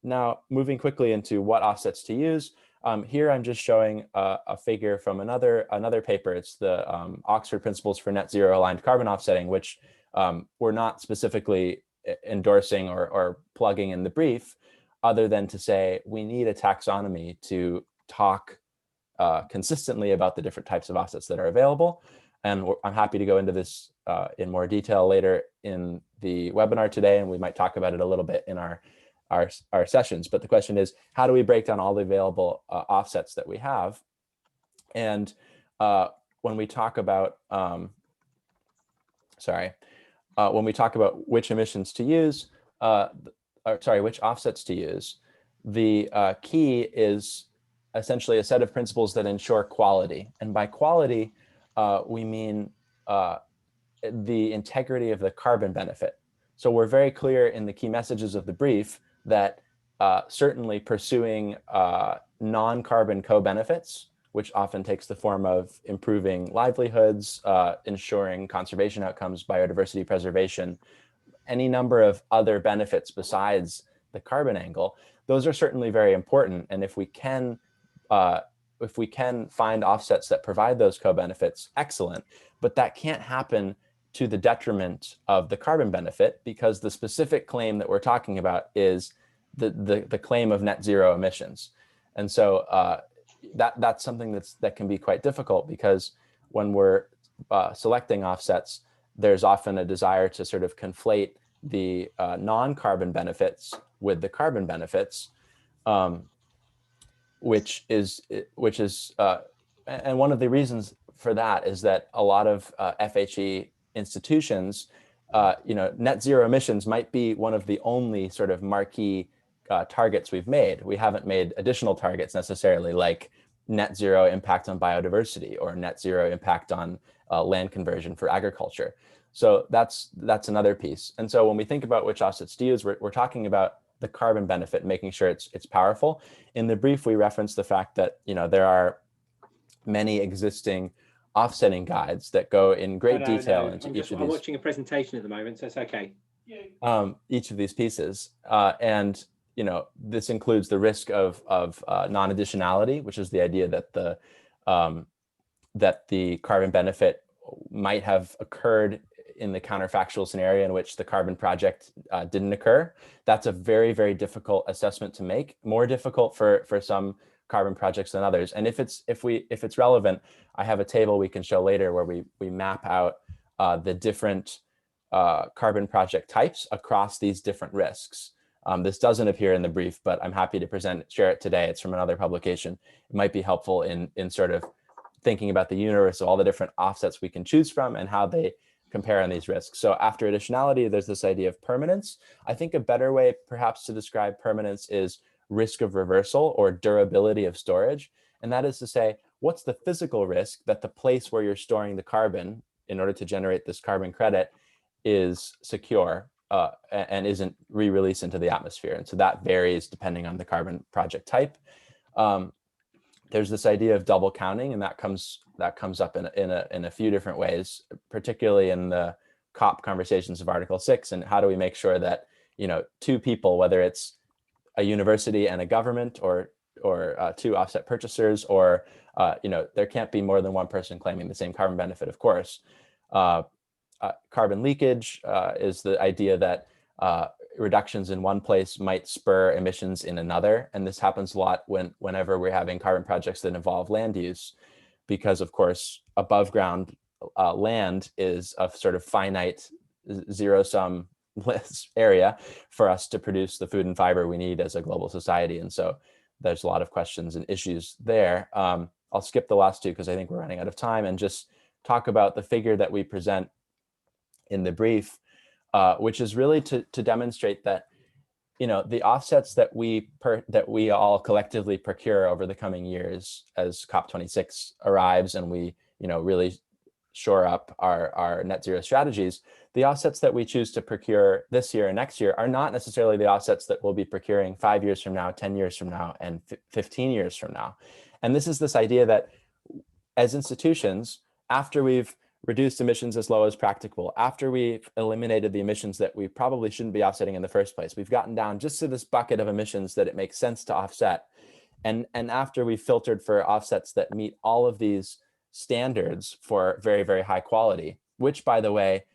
Now, moving quickly into what offsets to use. Here I'm just showing a figure from another paper. It's the Oxford Principles for Net Zero Aligned Carbon Offsetting, which we're not specifically endorsing or plugging in the brief, other than to say we need a taxonomy to talk consistently about the different types of offsets that are available. And I'm happy to go into this in more detail later in the webinar today, and we might talk about it a little bit in our sessions. But the question is, how do we break down all the available offsets that we have? And when we talk about, when we talk about which emissions to use, which offsets to use, the key is essentially a set of principles that ensure quality. And by quality, we mean the integrity of the carbon benefit. So we're very clear in the key messages of the brief that certainly pursuing non-carbon co-benefits, which often takes the form of improving livelihoods, ensuring conservation outcomes, biodiversity preservation, any number of other benefits besides the carbon angle, those are certainly very important. And if we can find offsets that provide those co-benefits, excellent. But that can't happen to the detriment of the carbon benefit, because the specific claim that we're talking about is the claim of net zero emissions. And so that's something that can be quite difficult, because when we're selecting offsets, there's often a desire to sort of conflate the non-carbon benefits with the carbon benefits, which is and one of the reasons for that is that a lot of FHE institutions, net zero emissions might be one of the only sort of marquee targets we've made. We haven't made additional targets necessarily, like net zero impact on biodiversity or net zero impact on land conversion for agriculture. So that's another piece. And so when we think about which offsets to use, we're talking about the carbon benefit, making sure it's powerful. In the brief, we reference the fact that there are many existing offsetting guides that go in great detail into each of these. I'm watching a presentation at the moment, so it's okay. Each of these pieces, and this includes the risk of non-additionality, which is the idea that the carbon benefit might have occurred in the counterfactual scenario in which the carbon project didn't occur. That's a very, very difficult assessment to make, more difficult for some carbon projects than others. And if it's relevant, I have a table we can show later where we map out the different carbon project types across these different risks. This doesn't appear in the brief, but I'm happy to share it today. It's from another publication. It might be helpful in sort of thinking about the universe of all the different offsets we can choose from and how they compare on these risks. So after additionality, there's this idea of permanence. I think a better way perhaps to describe permanence is risk of reversal or durability of storage. And that is to say, what's the physical risk that the place where you're storing the carbon in order to generate this carbon credit is secure and isn't re-released into the atmosphere? And so that varies depending on the carbon project type. There's this idea of double counting, and that comes up in a few different ways, particularly in the COP conversations of Article 6. And how do we make sure that two people, whether it's a university and a government, or two offset purchasers, or there can't be more than one person claiming the same carbon benefit, of course. Carbon leakage is the idea that reductions in one place might spur emissions in another. And this happens a lot whenever we're having carbon projects that involve land use, because of course, above ground land is a sort of finite zero-sum area for us to produce the food and fiber we need as a global society. And so there's a lot of questions and issues there. I'll skip the last two because I think we're running out of time, and just talk about the figure that we present in the brief, which is really to demonstrate that the offsets that we all collectively procure over the coming years as COP26 arrives and we really shore up our net zero strategies, the offsets that we choose to procure this year and next year are not necessarily the offsets that we'll be procuring 5 years from now, 10 years from now, and 15 years from now. And this is this idea that as institutions, after we've reduce emissions as low as practicable. After we've eliminated the emissions that we probably shouldn't be offsetting in the first place, we've gotten down just to this bucket of emissions that it makes sense to offset. And after we've filtered for offsets that meet all of these standards for very, very high quality, which, by the way,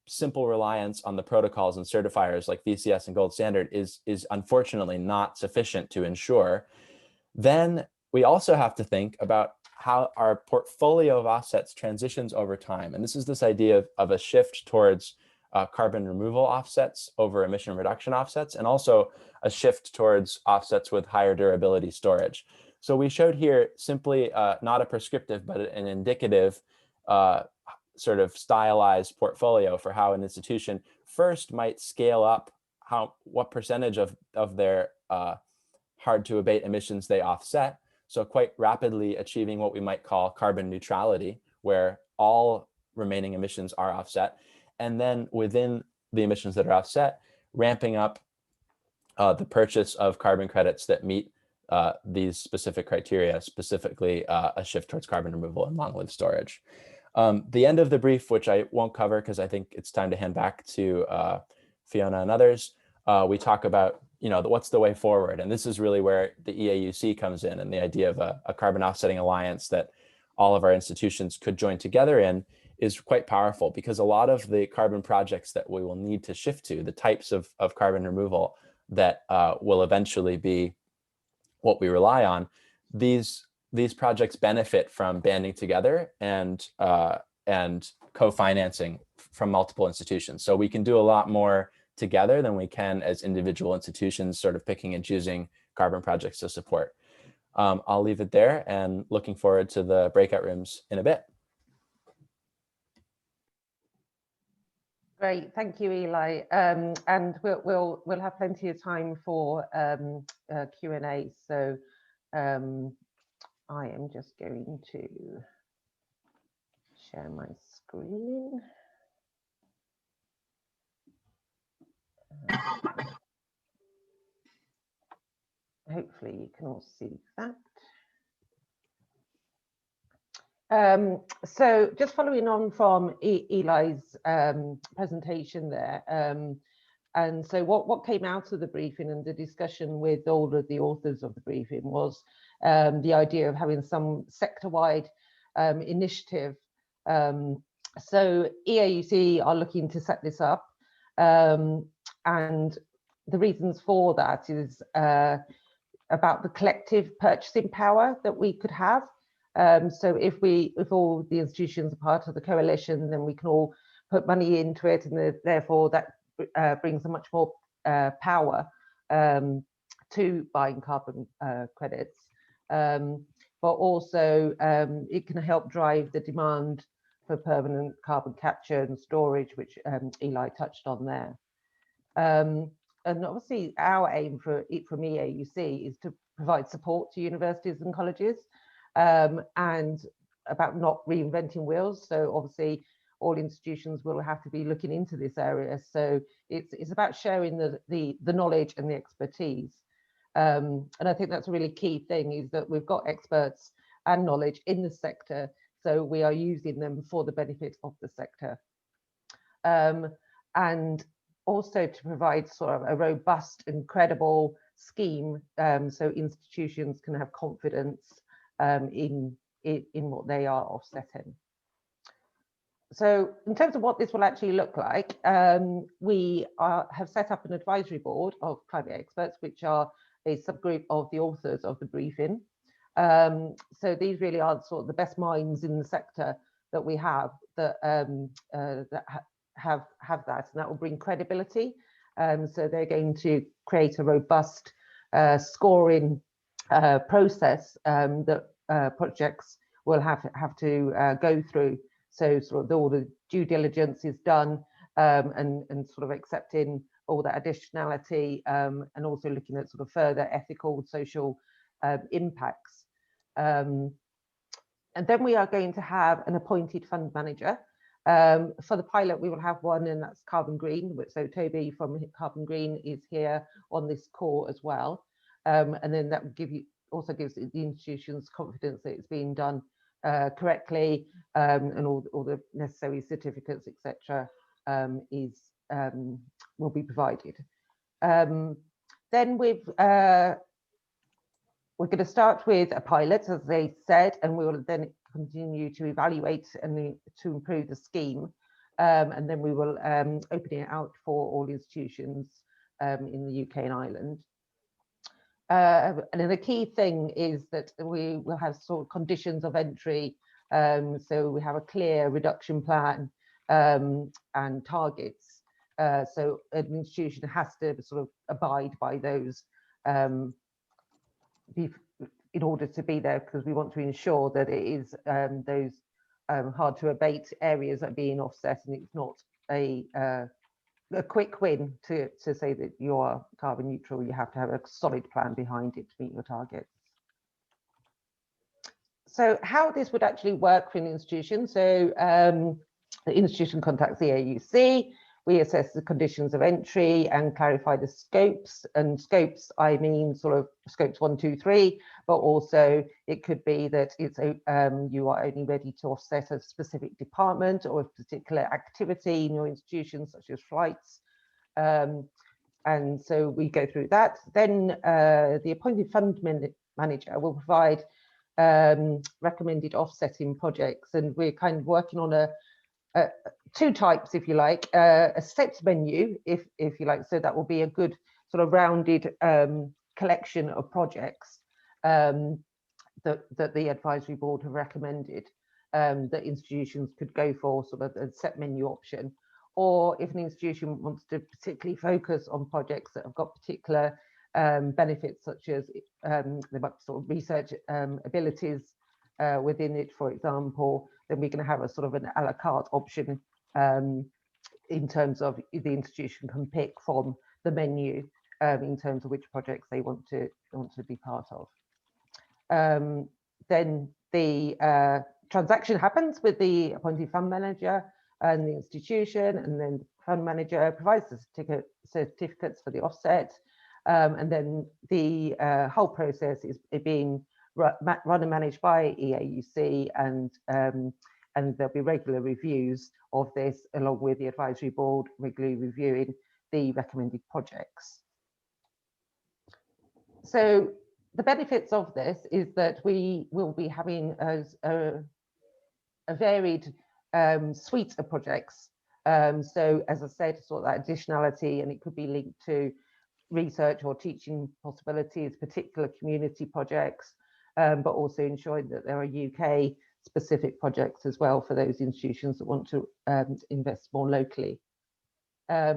simple reliance on the protocols and certifiers like VCS and Gold Standard is unfortunately not sufficient to ensure, then we also have to think about how our portfolio of offsets transitions over time. And this is this idea of a shift towards carbon removal offsets over emission reduction offsets, and also a shift towards offsets with higher durability storage. So we showed here simply not a prescriptive, but an indicative sort of stylized portfolio for how an institution first might scale up what percentage of their hard to abate emissions they offset. So quite rapidly achieving what we might call carbon neutrality, where all remaining emissions are offset. And then within the emissions that are offset, ramping up the purchase of carbon credits that meet these specific criteria, specifically a shift towards carbon removal and long-lived storage. The end of the brief, which I won't cover because I think it's time to hand back to Fiona and others, we talk about what's the way forward. And this is really where the EAUC comes in, and the idea of a carbon offsetting alliance that all of our institutions could join together in is quite powerful, because a lot of the carbon projects that we will need to shift to, the types of carbon removal that will eventually be what we rely on, these projects benefit from banding together and co-financing from multiple institutions. So we can do a lot more together than we can as individual institutions sort of picking and choosing carbon projects to support. I'll leave it there and looking forward to the breakout rooms in a bit. Great, thank you, Eli. And we'll have plenty of time for Q&A. So I am just going to share my screen. Hopefully you can all see that. So just following on from Eli's presentation there, and so what came out of the briefing and the discussion with all of the authors of the briefing was the idea of having some sector-wide initiative. So EAUC are looking to set this up, and the reasons for that is about the collective purchasing power that we could have. So if all the institutions are part of the coalition, then we can all put money into it, and therefore that brings a much more power to buying carbon credits. But also it can help drive the demand for permanent carbon capture and storage, which Eli touched on there. And obviously our aim from EAUC is to provide support to universities and colleges, and about not reinventing wheels. So obviously all institutions will have to be looking into this area. So it's about sharing the knowledge and the expertise. And I think that's a really key thing, is that we've got experts and knowledge in the sector, so we are using them for the benefit of the sector. And also to provide sort of a robust and credible scheme, so institutions can have confidence in what they are offsetting. So in terms of what this will actually look like, we have set up an advisory board of climate experts, which are a subgroup of the authors of the briefing. So these really are sort of the best minds in the sector that we have that have that, and that will bring credibility. So they're going to create a robust scoring process that projects will have to go through. So sort of all the due diligence is done, and sort of accepting all that additionality, and also looking at sort of further ethical, social impacts. And then we are going to have an appointed fund manager. For the pilot, we will have one, and that's Carbon Green. So Toby from Carbon Green is here on this call as well. And then that will also gives the institutions confidence that it's being done correctly, and all the necessary certificates, etc., will be provided. Then we're going to start with a pilot, as they said, and we will then continue to evaluate and to improve the scheme. And then we will open it out for all institutions in the UK and Ireland. And then the key thing is that we will have sort of conditions of entry. So we have a clear reduction plan and targets. So an institution has to sort of abide by those in order to be there, because we want to ensure that it is those hard to abate areas are being offset, and it's not a quick win to say that you are carbon neutral. You have to have a solid plan behind it to meet your targets. So how this would actually work for an institution. So the institution contacts the AUC. We assess the conditions of entry and clarify the scopes. And scopes, I mean sort of scopes 1, 2, 3, but also it could be that it's you are only ready to offset a specific department or a particular activity in your institution, such as flights. And so we go through that. Then the appointed fund manager will provide recommended offsetting projects, and we're kind of working on two types, if you like, a set menu, if you like. So that will be a good sort of rounded collection of projects that the advisory board have recommended that institutions could go for, sort of a set menu option. Or if an institution wants to particularly focus on projects that have got particular benefits, such as they might sort of research abilities within it, for example, then we're going to have a sort of an a la carte option in terms of the institution can pick from the menu in terms of which projects they want to be part of. Then the transaction happens with the appointed fund manager and the institution, and then the fund manager provides the certificates for the offset, and then the whole process is being run and managed by EAUC, and there'll be regular reviews of this, along with the advisory board regularly reviewing the recommended projects. So the benefits of this is that we will be having a varied suite of projects. So as I said, sort of that additionality, and it could be linked to research or teaching possibilities, particular community projects, but also ensuring that there are UK specific projects as well for those institutions that want to invest more locally. As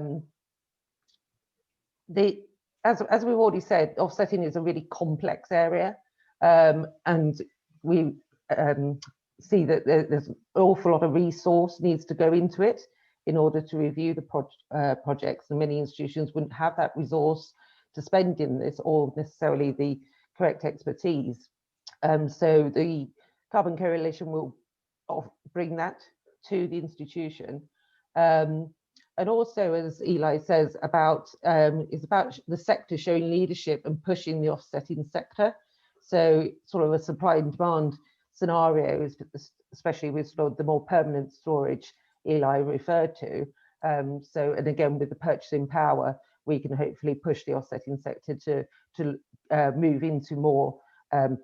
we've already said, offsetting is a really complex area, and we see that there's an awful lot of resource needs to go into it in order to review the projects, and many institutions wouldn't have that resource to spend in this, or necessarily the correct expertise. So the Carbon Coalition will bring that to the institution. And also, as Eli says, is about the sector showing leadership and pushing the offsetting sector. So sort of a supply and demand scenario, especially with sort of the more permanent storage Eli referred to. So, and again, with the purchasing power, we can hopefully push the offsetting sector to move into more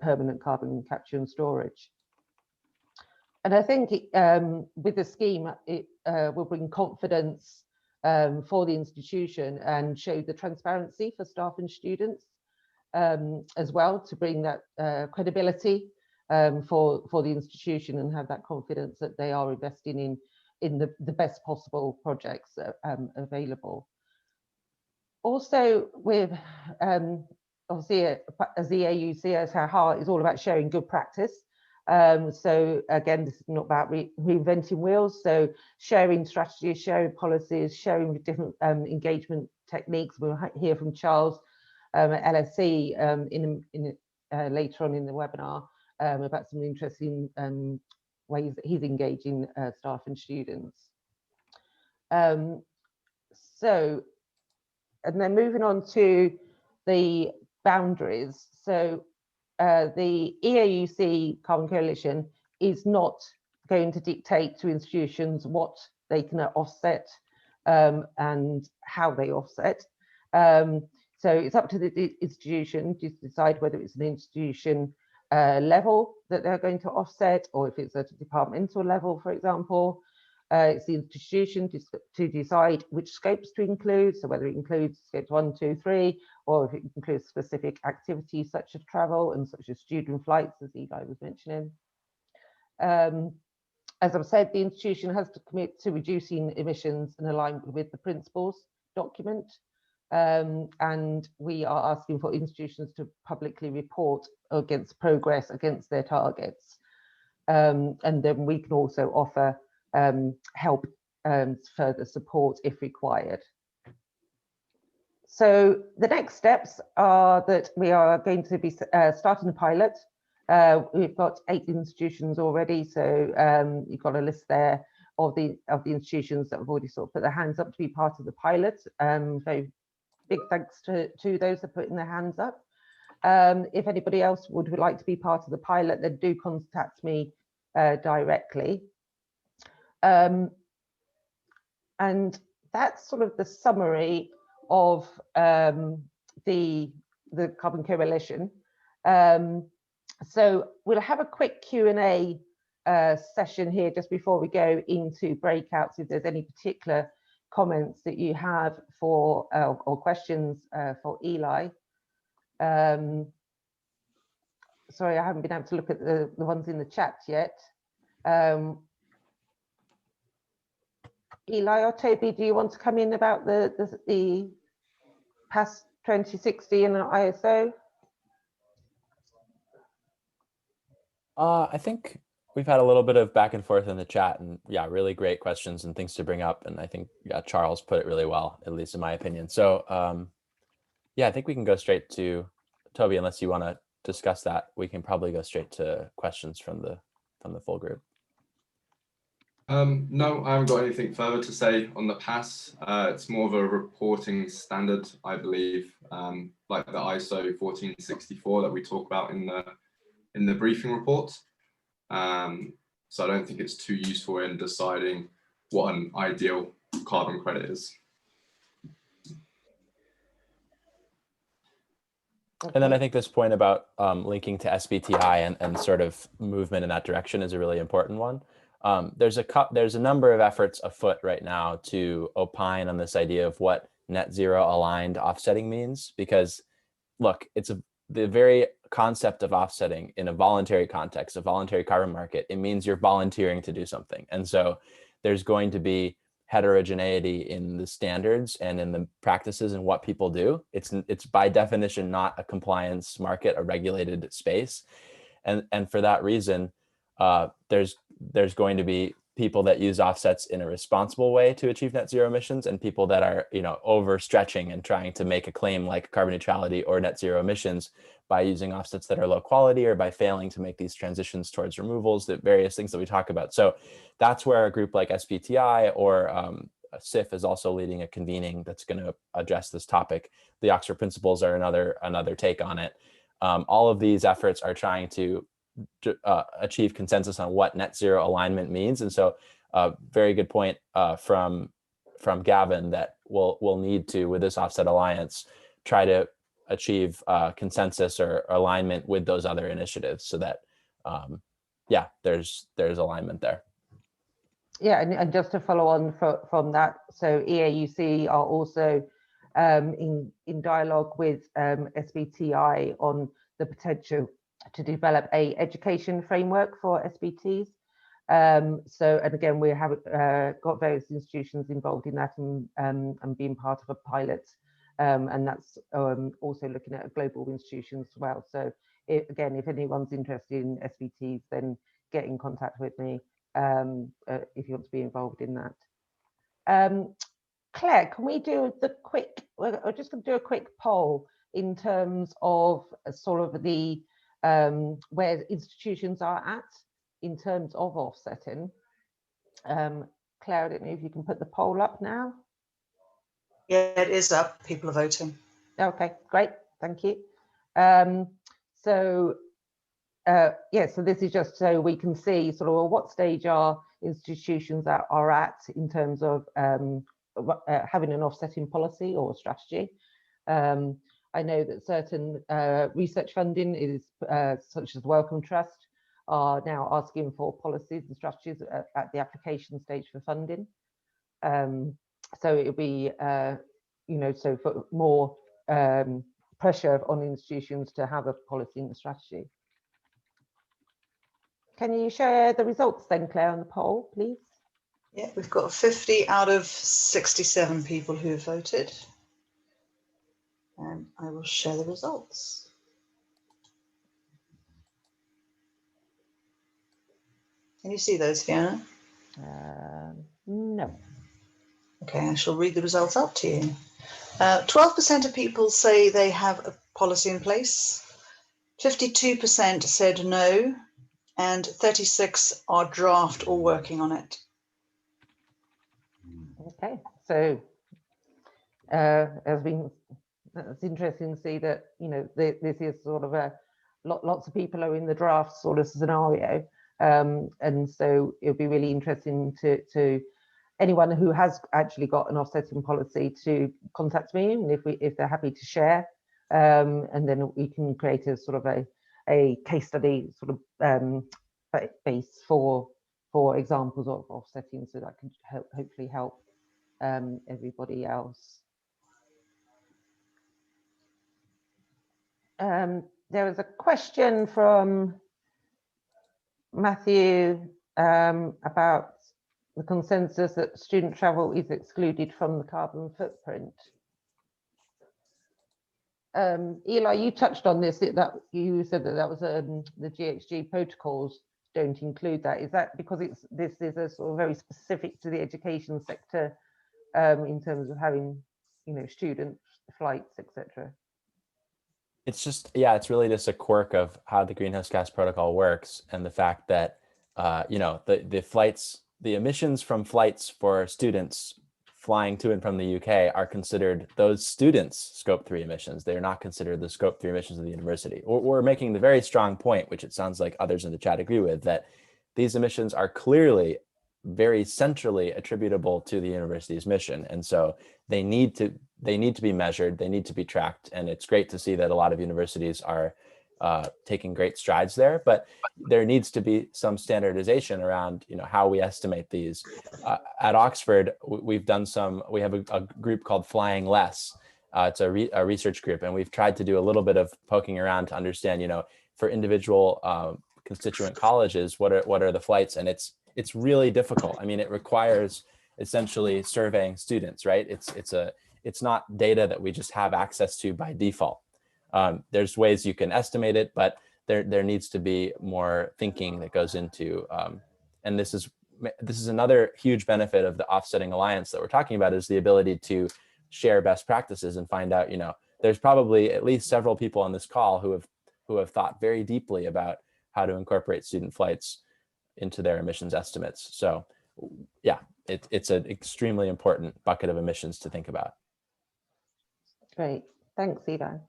permanent carbon capture and storage. And I think with the scheme, it will bring confidence for the institution and show the transparency for staff and students as well, to bring that credibility for the institution and have that confidence that they are investing in the best possible projects available. Also, with obviously, as the AUC, as our heart is all about sharing good practice. So again, this is not about reinventing wheels. So sharing strategies, sharing policies, sharing different engagement techniques. We'll hear from Charles at LSE later on in the webinar about some interesting ways that he's engaging staff and students. So, and then moving on to the boundaries. So the EAUC Carbon Coalition is not going to dictate to institutions what they can offset and how they offset. So it's up to the institution to decide whether it's an institution level that they're going to offset, or if it's at a departmental level, for example. It's the institution to decide which scopes to include, so whether it includes scopes 1, 2, 3, or if it includes specific activities such as travel and such as student flights, as Eli was mentioning. As I've said, the institution has to commit to reducing emissions in alignment with the principles document. And we are asking for institutions to publicly report against progress against their targets. And then we can also offer help and further support if required. So the next steps are that we are going to be starting a pilot. We've got 8 institutions already, so you've got a list there of the institutions that have already sort of put their hands up to be part of the pilot. Very big thanks to those that are putting their hands up. If anybody else would like to be part of the pilot, then do contact me directly. And that's sort of the summary of the Carbon Coalition. So we'll have a quick Q&A session here just before we go into breakouts, if there's any particular comments that you have for or questions for Eli. Sorry, I haven't been able to look at the ones in the chat yet. Eli or Toby, do you want to come in about the PAS 2060 and ISO? I think we've had a little bit of back and forth in the chat, and yeah, really great questions and things to bring up. And I think Charles put it really well, at least in my opinion. So yeah, I think we can go straight to Toby, unless you want to discuss that. We can probably go straight to questions from the full group. No, I haven't got anything further to say on the PAS. It's more of a reporting standard, I believe, like the ISO 1464 that we talk about in the briefing report. So I don't think it's too useful in deciding what an ideal carbon credit is. And then I think this point about linking to SBTI and sort of movement in that direction is a really important one. There's a number of efforts afoot right now to opine on this idea of what net zero aligned offsetting means, because look, the very concept of offsetting in a voluntary context, a voluntary carbon market, it means you're volunteering to do something. And so there's going to be heterogeneity in the standards and in the practices and what people do. It's by definition not a compliance market, a regulated space. And for that reason, there's going to be people that use offsets in a responsible way to achieve net zero emissions, and people that are, overstretching and trying to make a claim like carbon neutrality or net zero emissions by using offsets that are low quality, or by failing to make these transitions towards removals, the various things that we talk about. So that's where a group like SBTI or SIF is also leading a convening that's going to address this topic. The Oxford Principles are another take on it. All of these efforts are trying to achieve consensus on what net zero alignment means. And so very good point from Gavin that we'll need to, with this offset alliance, try to achieve consensus or alignment with those other initiatives so that yeah, there's alignment there. Yeah, and just to follow on from that, so EAUC are also in dialogue with SBTI on the potential to develop a education framework for SBTs. So, and again, we have got various institutions involved in that and being part of a pilot. And that's also looking at global institutions as well. So again, if anyone's interested in SBTs, then get in contact with me if you want to be involved in that. Claire, can we do we're just going to do a quick poll in terms of sort of the where institutions are at in terms of offsetting. Claire, I don't know if you can put the poll up now. Yeah, it is up. People are voting. Okay, great. Thank you. So Yeah, so this is just so we can see sort of what stage our institutions are at in terms of having an offsetting policy or strategy. I know that certain research funding is such as Wellcome Trust are now asking for policies and strategies at the application stage for funding. So it'll be, you know, so for more pressure on institutions to have a policy and a strategy. Can you share the results then, Claire, on the poll, please? Yeah, we've got 50 out of 67 people who voted. And I will share the results. Can you see those, Fiona? No. Okay, I shall read the results out to you. 12% of people say they have a policy in place. 52% said no, and 36 are draft or working on it. Okay, so it's interesting to see that, you know, this is sort of a lots of people are in the draft sort of scenario, and so it'll be really interesting to anyone who has actually got an offsetting policy to contact me, and if they're happy to share, and then we can create a sort of a case study sort of base for examples of offsetting, so that can hopefully help everybody else. There was a question from Matthew about the consensus that student travel is excluded from the carbon footprint. Eli, you touched on this, that you said that was the GHG protocols don't include that. Is that because this is a sort of very specific to the education sector in terms of having, you know, student flights, etc.? It's just, yeah, it's really just a quirk of how the greenhouse gas protocol works, and the fact that, you know, the emissions from flights for students flying to and from the UK are considered those students' scope 3 emissions. They are not considered the scope 3 emissions of the university. We're making the very strong point, which it sounds like others in the chat agree with, that these emissions are clearly very centrally attributable to the university's mission. And so they need to be measured, they need to be tracked. And it's great to see that a lot of universities are taking great strides there, but there needs to be some standardization around, you know, how we estimate these. At Oxford, we have a group called Flying Less. It's a research group, and we've tried to do a little bit of poking around to understand, you know, for individual constituent colleges, what are the flights, and it's really difficult. I mean, it requires essentially surveying students, right? It's not data that we just have access to by default. There's ways you can estimate it, but there needs to be more thinking that goes into, and this is another huge benefit of the Offsetting Alliance that we're talking about, is the ability to share best practices and find out, you know, there's probably at least several people on this call who have thought very deeply about how to incorporate student flights into their emissions estimates. So yeah, it's an extremely important bucket of emissions to think about. Great, thanks, Ivan.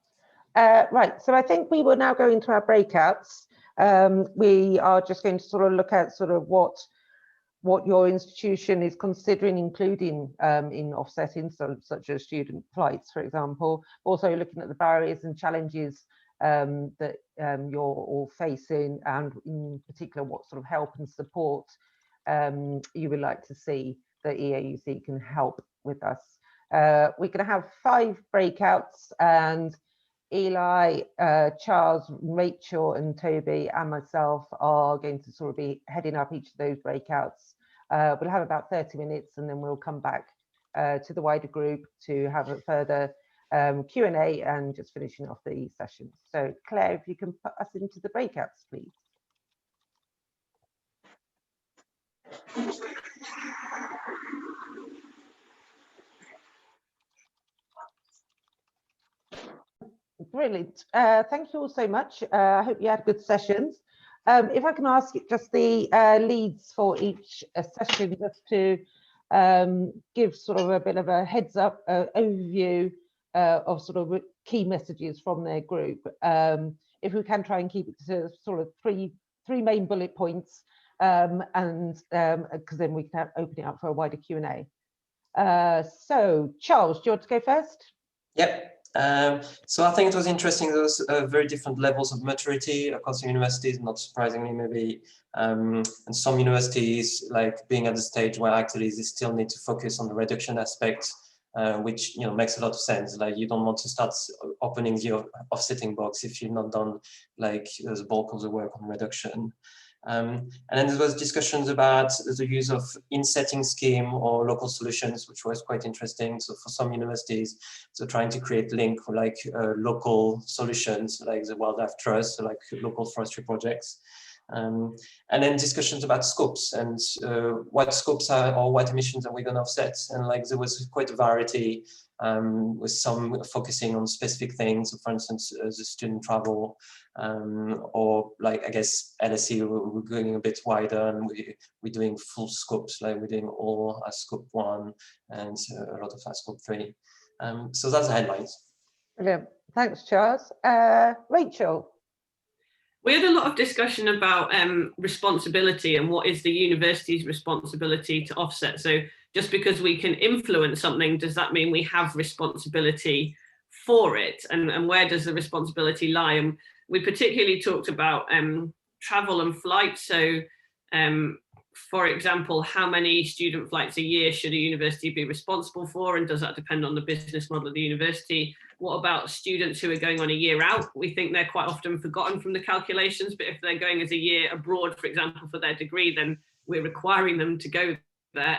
Right, so I think we will now go into our breakouts. We are just going to sort of look at sort of what your institution is considering including in offsetting, such as student flights, for example. Also looking at the barriers and challenges that you're all facing, and in particular what sort of help and support you would like to see that EAUC can help with us. We're going to have 5 breakouts, and Eli, Charles, Rachel and Toby and myself are going to sort of be heading up each of those breakouts. We'll have about 30 minutes, and then we'll come back to the wider group to have a further Q&A and just finishing off the session. So Claire, if you can put us into the breakouts, please. Brilliant. Thank you all so much. I hope you had good sessions. If I can ask just the leads for each session, just to give sort of a bit of a heads up overview of sort of key messages from their group. If we can try and keep it to sort of three main bullet points, and because then we can open it up for a wider Q&A. So Charles, do you want to go first? Yep. So I think it was interesting, those very different levels of maturity across the universities, not surprisingly maybe, and some universities like being at the stage where actually they still need to focus on the reduction aspect, which makes a lot of sense. Like you don't want to start opening the offsetting box if you've not done like the bulk of the work on reduction. And then there was discussions about the use of in-setting scheme or local solutions, which was quite interesting. So for some universities, so trying to create link for like local solutions, like the Wildlife Trust, so like local forestry projects. And then discussions about scopes and what scopes are or what emissions are we going to offset. And like there was quite a variety, with some focusing on specific things. So for instance, the student travel, or like I guess LSE, we're going a bit wider and we're doing full scopes, like we're doing all as scope 1 and a lot of as scope 3. So that's the headlines. Brilliant. Thanks, Charles. Rachel. We had a lot of discussion about responsibility and what is the university's responsibility to offset. So just because we can influence something, does that mean we have responsibility for it? And where does the responsibility lie? And we particularly talked about travel and flight. So for example, how many student flights a year should a university be responsible for? And does that depend on the business model of the university? What about students who are going on a year out? We think they're quite often forgotten from the calculations, but if they're going as a year abroad, for example, for their degree, then we're requiring them to go there.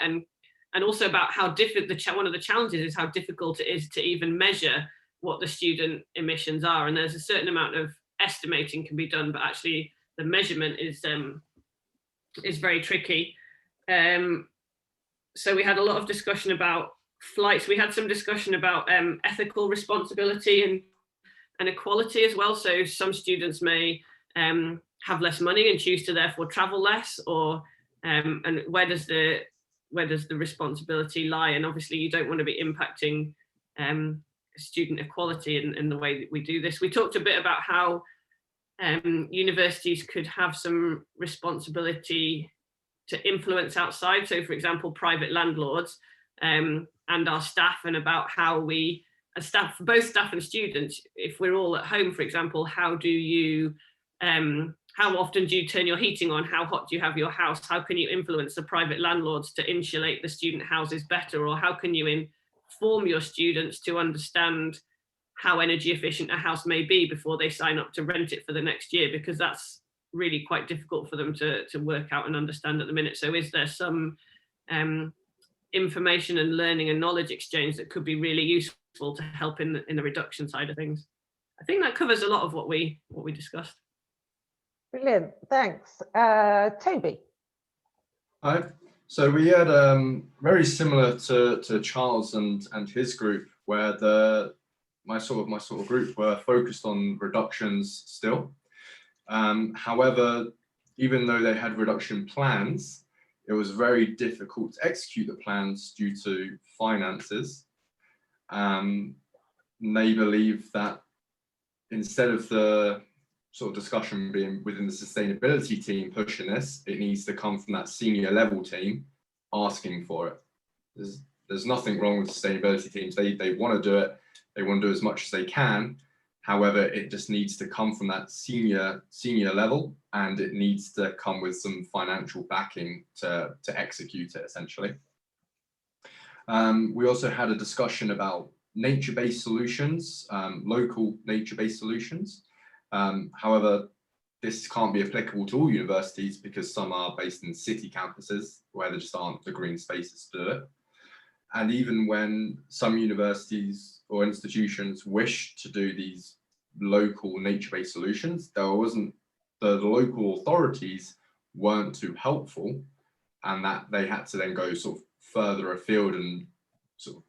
And also about how one of the challenges is how difficult it is to even measure what the student emissions are. And there's a certain amount of estimating can be done, but actually the measurement is very tricky. So we had a lot of discussion about flights. We had some discussion about ethical responsibility and equality as well. So some students may have less money and choose to therefore travel less, or and where does the responsibility lie? And obviously you don't want to be impacting student equality in the way that we do this. We talked a bit about how universities could have some responsibility to influence outside. So for example, private landlords and our staff, and about how we, as staff, both staff and students, if we're all at home, for example, how often do you turn your heating on? How hot do you have your house? How can you influence the private landlords to insulate the student houses better? Or how can you inform your students to understand how energy efficient a house may be before they sign up to rent it for the next year? Because that's really quite difficult for them to work out and understand at the minute. So is there some information and learning and knowledge exchange that could be really useful to help in the reduction side of things? I think that covers a lot of what we discussed. Brilliant, thanks. Toby. Hi. So we had very similar to Charles and his group, where my sort of group were focused on reductions still. However, even though they had reduction plans, it was very difficult to execute the plans due to finances. They believe that instead of the sort of discussion being within the sustainability team pushing this, it needs to come from that senior level team asking for it. There's nothing wrong with sustainability teams. They want to do it. They want to do as much as they can. However, it just needs to come from that senior level, and it needs to come with some financial backing to execute it, essentially. We also had a discussion about nature-based solutions, local nature-based solutions. However, this can't be applicable to all universities because some are based in city campuses where there just aren't the green spaces to do it. And even when some universities or institutions wish to do these local nature-based solutions, the local authorities weren't too helpful, and that they had to then go sort of further afield and sort of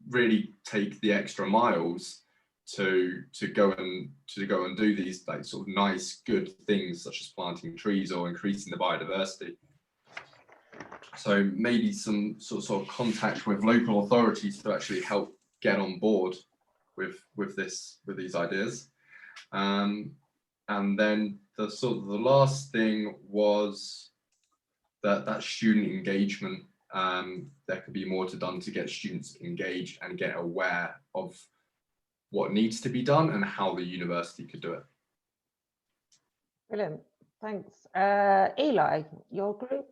really take the extra miles to go and do these like sort of nice good things such as planting trees or increasing the biodiversity. So maybe some sort of contact with local authorities to actually help get on board with these ideas. And then the last thing was that student engagement. There could be more done to get students engaged and get aware of what needs to be done and how the university could do it. Brilliant, thanks. Eli, your group?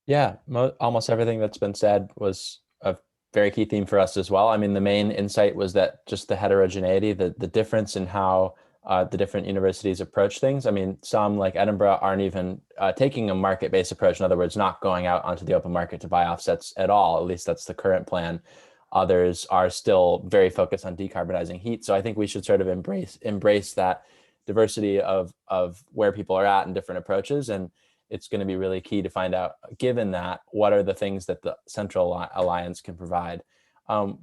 Yeah, almost everything that's been said was a very key theme for us as well. I mean, the main insight was that just the heterogeneity, the difference in how the different universities approach things. I mean, some like Edinburgh aren't even taking a market-based approach. In other words, not going out onto the open market to buy offsets at all. At least that's the current plan. Others are still very focused on decarbonizing heat. So I think we should sort of embrace that diversity of where people are at and different approaches. And it's going to be really key to find out, given that, what are the things that the Central Alliance can provide.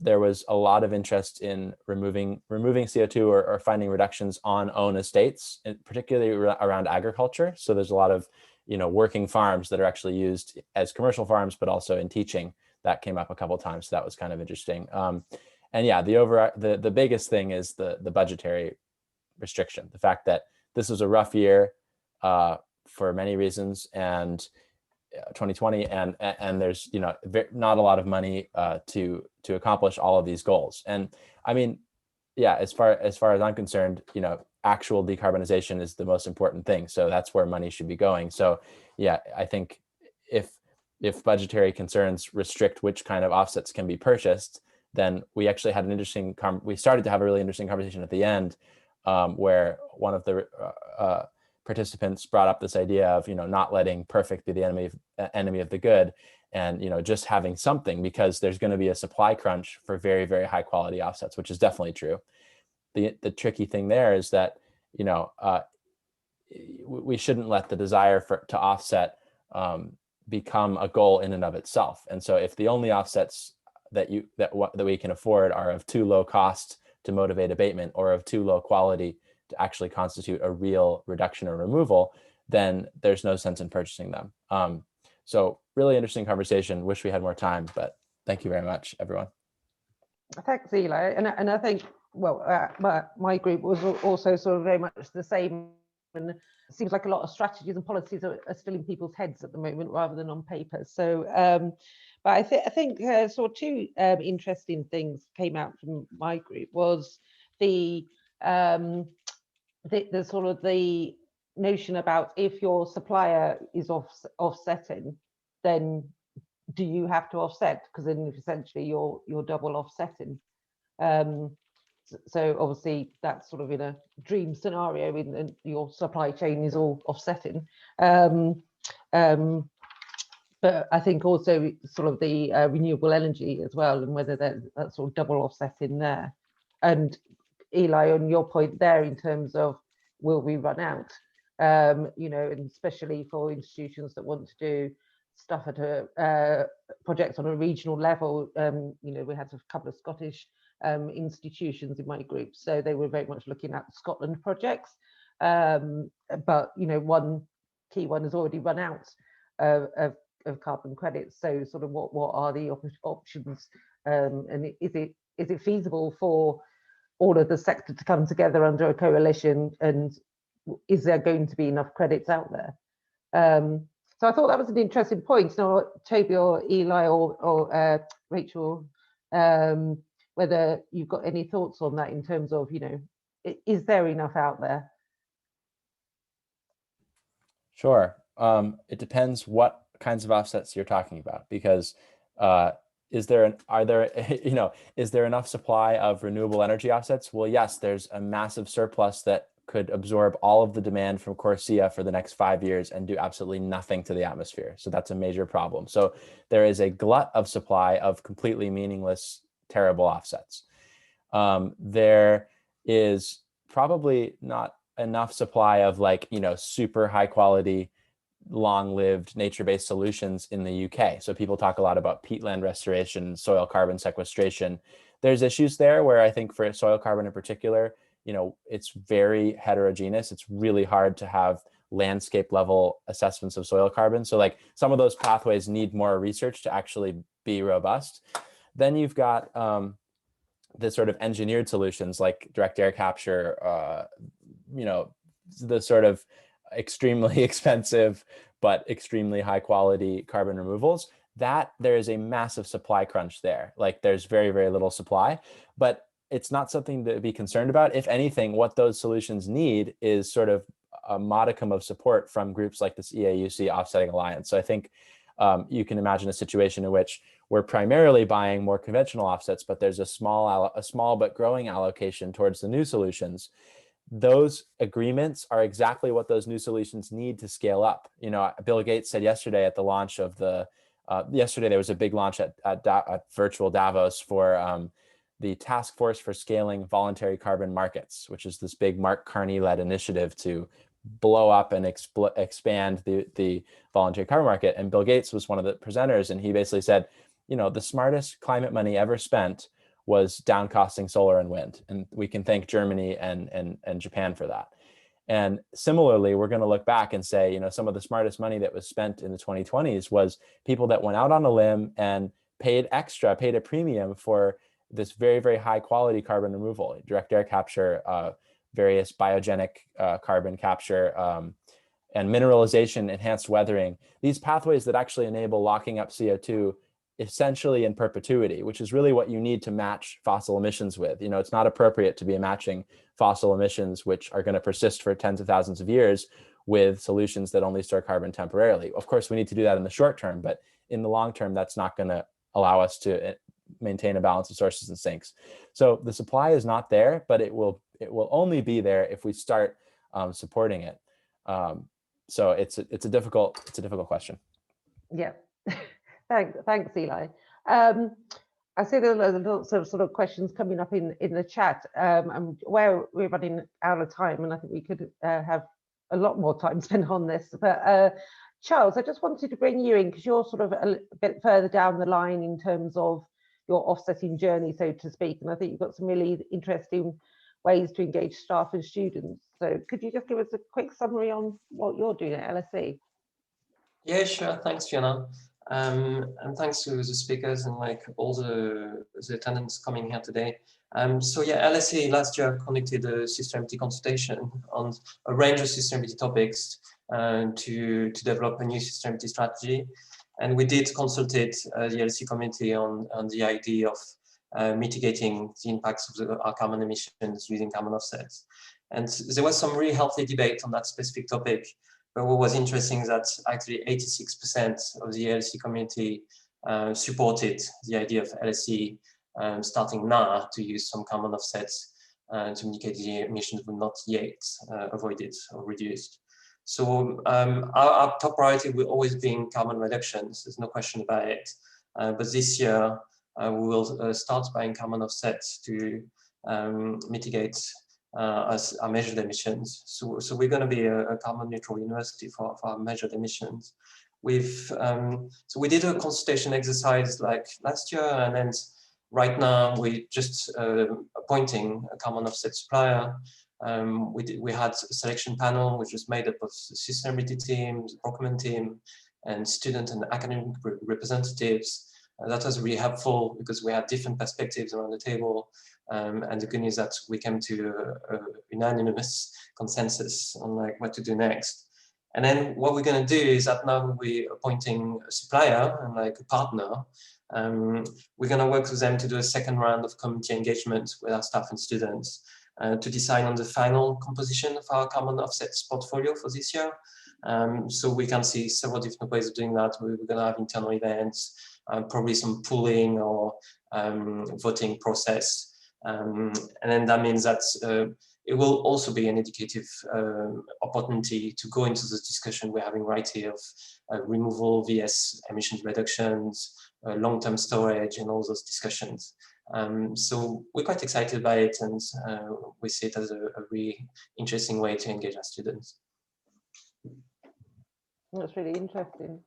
There was a lot of interest in removing CO2 or finding reductions on own estates, particularly around agriculture. So there's a lot of working farms that are actually used as commercial farms, but also in teaching. That came up a couple of times, so that was kind of interesting. And yeah, the biggest thing is the budgetary restriction, the fact that this was a rough year for many reasons, and 2020, and there's not a lot of money to accomplish all of these goals. And I mean, yeah, as far as I'm concerned, actual decarbonization is the most important thing. So that's where money should be going. So yeah, I think if budgetary concerns restrict which kind of offsets can be purchased, then we actually had we started to have a really interesting conversation at the end, where one of the participants brought up this idea of not letting perfect be the enemy of the good, and just having something, because there's going to be a supply crunch for very, very high quality offsets, which is definitely true. The tricky thing there is that we shouldn't let the desire to offset become a goal in and of itself. And so if the only offsets that we can afford are of too low cost to motivate abatement, or of too low quality to actually constitute a real reduction or removal, then there's no sense in purchasing them. So really interesting conversation. Wish we had more time, but thank you very much, everyone. Thanks, Eli. And I think, well, my group was also sort of very much the same. And it seems like a lot of strategies and policies are still in people's heads at the moment rather than on paper. So, but I think sort of two interesting things came out from my group was the sort of the notion about, if your supplier is offsetting, then do you have to offset? Because then essentially you're double offsetting. So obviously that's sort of in a dream scenario, in your supply chain is all offsetting. But I think also sort of the renewable energy as well, and whether that's sort of double offsetting there. And Eli, on your point there, in terms of will we run out, and especially for institutions that want to do stuff at projects on a regional level, we had a couple of Scottish institutions in my group, so they were very much looking at Scotland projects, but one key one has already run out of carbon credits. So sort of what are the options, and is it feasible for all of the sector to come together under a coalition, and is there going to be enough credits out there? So I thought that was an interesting point. Now, Toby or Eli or Rachel, whether you've got any thoughts on that in terms of, is there enough out there? Sure. It depends what kinds of offsets you're talking about, because is there enough supply of renewable energy offsets? Well, yes, there's a massive surplus that could absorb all of the demand from CORSIA for the next 5 years and do absolutely nothing to the atmosphere. So that's a major problem. So there is a glut of supply of completely meaningless, terrible offsets. There is probably not enough supply of super high quality, long-lived nature-based solutions in the UK. So people talk a lot about peatland restoration, soil carbon sequestration. There's issues there where I think for soil carbon in particular, it's very heterogeneous. It's really hard to have landscape level assessments of soil carbon. So some of those pathways need more research to actually be robust. Then you've got the sort of engineered solutions like direct air capture, you know, the sort of extremely expensive but extremely high quality carbon removals, that there is a massive supply crunch there. Like there's very, very little supply, but it's not something to be concerned about. If anything, what those solutions need is sort of a modicum of support from groups like this EAUC Offsetting Alliance. So I think you can imagine a situation in which we're primarily buying more conventional offsets, but there's a small but growing allocation towards the new solutions. Those agreements are exactly what those new solutions need to scale up. You know, Bill Gates said yesterday at the launch of the, yesterday there was a big launch at virtual Davos for the Task Force for Scaling Voluntary Carbon Markets, which is this big Mark Carney-led initiative to blow up and expand the voluntary carbon market. And Bill Gates was one of the presenters, and he basically said, you know, the smartest climate money ever spent was downcosting solar and wind. And we can thank Germany and Japan for that. And similarly, we're going to look back and say, you know, some of the smartest money that was spent in the 2020s was people that went out on a limb and paid a premium for this very, very high quality carbon removal, direct air capture, various biogenic carbon capture, and mineralization, enhanced weathering, these pathways that actually enable locking up CO2 essentially in perpetuity, which is really what you need to match fossil emissions with. You know, it's not appropriate to be matching fossil emissions, which are going to persist for tens of thousands of years, with solutions that only store carbon temporarily. Of course, we need to do that in the short term, but in the long term, that's not going to allow us to maintain a balance of sources and sinks. So the supply is not there, but it will only be there if we start supporting it. So it's a difficult question. Yeah. Thanks, Eli. I see there are lots of sort of questions coming up in the chat. And where we're running out of time, and I think we could have a lot more time spent on this. But Charles, I just wanted to bring you in because you're sort of a bit further down the line in terms of your offsetting journey, so to speak. And I think you've got some really interesting ways to engage staff and students. So could you just give us a quick summary on what you're doing at LSE? Yeah, sure. Thanks, Fiona. And thanks to the speakers and like all the attendants coming here today. So yeah, LSE last year conducted a sustainability consultation on a range of sustainability topics to develop a new sustainability strategy. And we did consulted the LSE community on the idea of mitigating the impacts of our carbon emissions using carbon offsets. And there was some really healthy debate on that specific topic. But what was interesting is that actually 86% of the LSE community supported the idea of LSE starting now to use some carbon offsets to mitigate the emissions but not yet avoided or reduced. So our top priority will always be carbon reductions, there's no question about it. But this year we will start buying carbon offsets to mitigate our measured emissions. So we're going to be a carbon neutral university for our measured emissions. So we did a consultation exercise like last year, and then right now we just appointing a carbon offset supplier. We had a selection panel which was made up of the sustainability team, the procurement team, and student and academic representatives. That was really helpful because we had different perspectives around the table. And the good news is that we came to a unanimous consensus on like what to do next. And then what we're going to do is that now we're appointing a supplier and like a partner. We're going to work with them to do a second round of community engagement with our staff and students to decide on the final composition of our carbon offsets portfolio for this year. So we can see several different ways of doing that. We're going to have internal events, probably some pooling or voting process. And then that means that it will also be an educative opportunity to go into this discussion we're having right here of removal vs emissions reductions, long-term storage, and all those discussions. So we're quite excited by it, and we see it as a really interesting way to engage our students. That's really interesting.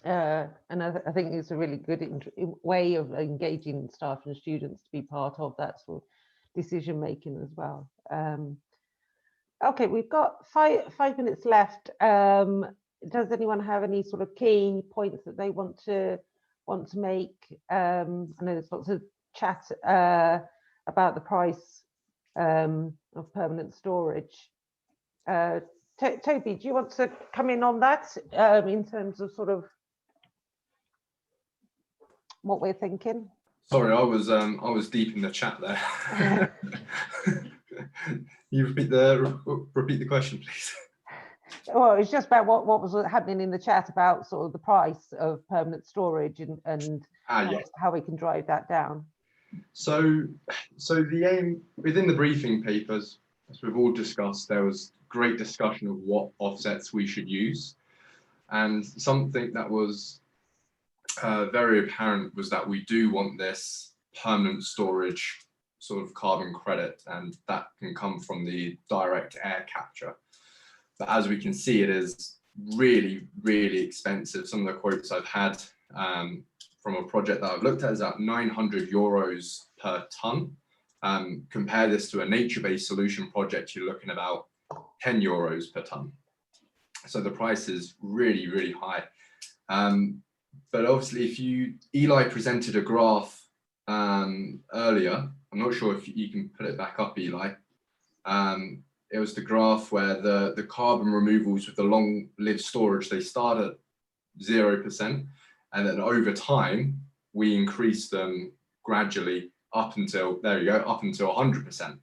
And I think it's a really good way of engaging staff and students to be part of that sort of decision making as well. Okay, we've got five minutes left. Does anyone have any sort of key points that they want to make? I know there's lots of chat about the price of permanent storage. Toby, do you want to come in on that in terms of sort of what we're thinking? Sorry, I was deep in the chat there. You repeat the question, please. Well, it's just about what was happening in the chat about sort of the price of permanent storage and Yes. how we can drive that down. So the aim within the briefing papers, as we've all discussed, there was great discussion of what offsets we should use, and something that was very apparent was that we do want this permanent storage sort of carbon credit, and that can come from the direct air capture. But as we can see, it is really, really expensive. Some of the quotes I've had from a project that I've looked at is at 900 euros per ton. Compare this to a nature-based solution project, you're looking about 10 euros per ton. So the price is really, really high. But obviously, Eli presented a graph earlier. I'm not sure if you can put it back up, Eli. It was the graph where the carbon removals with the long-lived storage, they start at 0%, and then over time, we increase them gradually up until, there you go, up until 100%.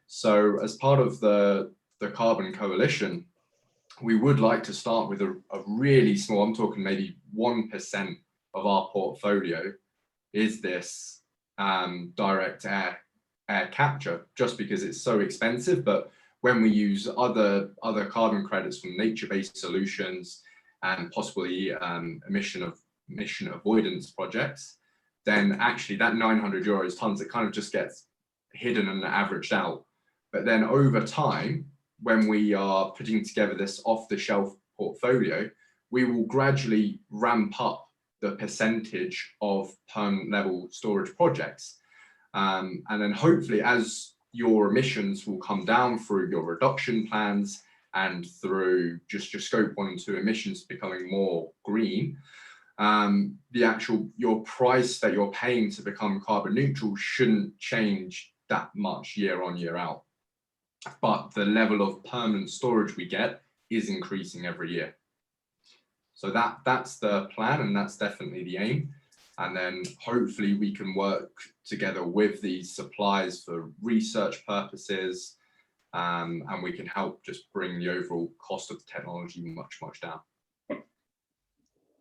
So as part of the Carbon Coalition, we would like to start with a really small, I'm talking maybe 1% of our portfolio is this direct air capture, just because it's so expensive. But when we use other carbon credits from nature-based solutions and possibly emission avoidance projects, then actually that 900 euros tons, it kind of just gets hidden and averaged out. But then over time, when we are putting together this off-the-shelf portfolio, we will gradually ramp up the percentage of permanent level storage projects. And then hopefully, as your emissions will come down through your reduction plans and through just your scope 1 and 2 emissions becoming more green, your price that you're paying to become carbon neutral shouldn't change that much year on, year out. But the level of permanent storage we get is increasing every year. So that's the plan, and that's definitely the aim. And then hopefully we can work together with these suppliers for research purposes, and we can help just bring the overall cost of the technology much, much down.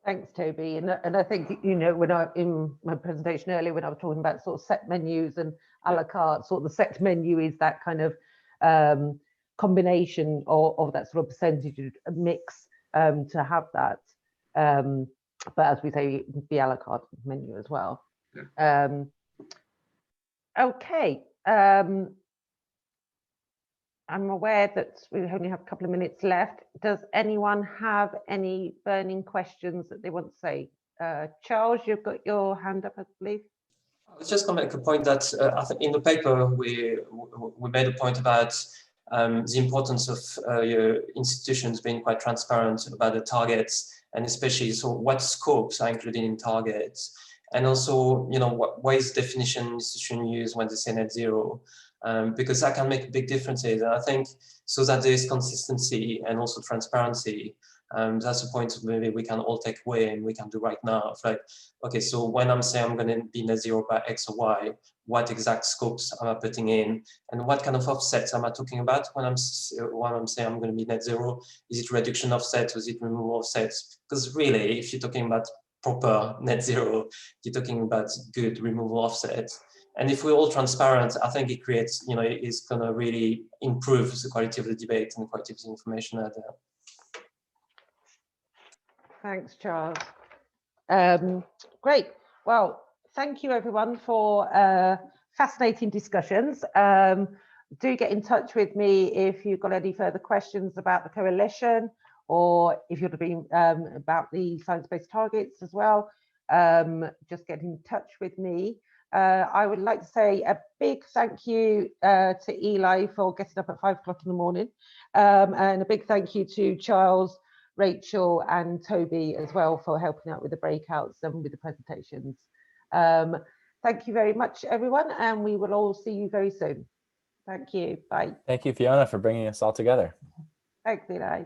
Thanks, Toby. And I think, you know, when in my presentation earlier, when I was talking about sort of set menus and a la carte, sort of the set menu is that kind of combination of that sort of percentage mix to have that. But as we say, the a la carte menu as well. Yeah. Okay. I'm aware that we only have a couple of minutes left. Does anyone have any burning questions that they want to say? Charles, you've got your hand up, I believe. I was just going to make a point that I think in the paper we made a point about the importance of your institutions being quite transparent about the targets, and especially so what scopes are included in targets, and also, you know, what is the definition institution use when they say net zero, because that can make big differences. And I think so that there is consistency and also transparency. That's a point maybe we can all take away and we can do right now. It's like, okay, so when I'm saying I'm going to be net zero by X or Y, what exact scopes am I putting in, and what kind of offsets am I talking about when I'm saying I'm going to be net zero? Is it reduction offsets or is it removal offsets? Because really, if you're talking about proper net zero, you're talking about good removal offsets. And if we're all transparent, I think it creates, you know, it's going to really improve the quality of the debate and the quality of the information out there. Thanks, Charles. Great. Well, thank you everyone for fascinating discussions. Do get in touch with me if you've got any further questions about the coalition, or if you're to be about the science-based targets as well. Just get in touch with me. I would like to say a big thank you to Eli for getting up at 5 o'clock in the morning, and a big thank you to Charles, Rachel and Toby as well for helping out with the breakouts and with the presentations. thank you very much, everyone, and we will all see you very soon. Thank you. Bye. Thank you, Fiona, for bringing us all together. Thanks, Eli.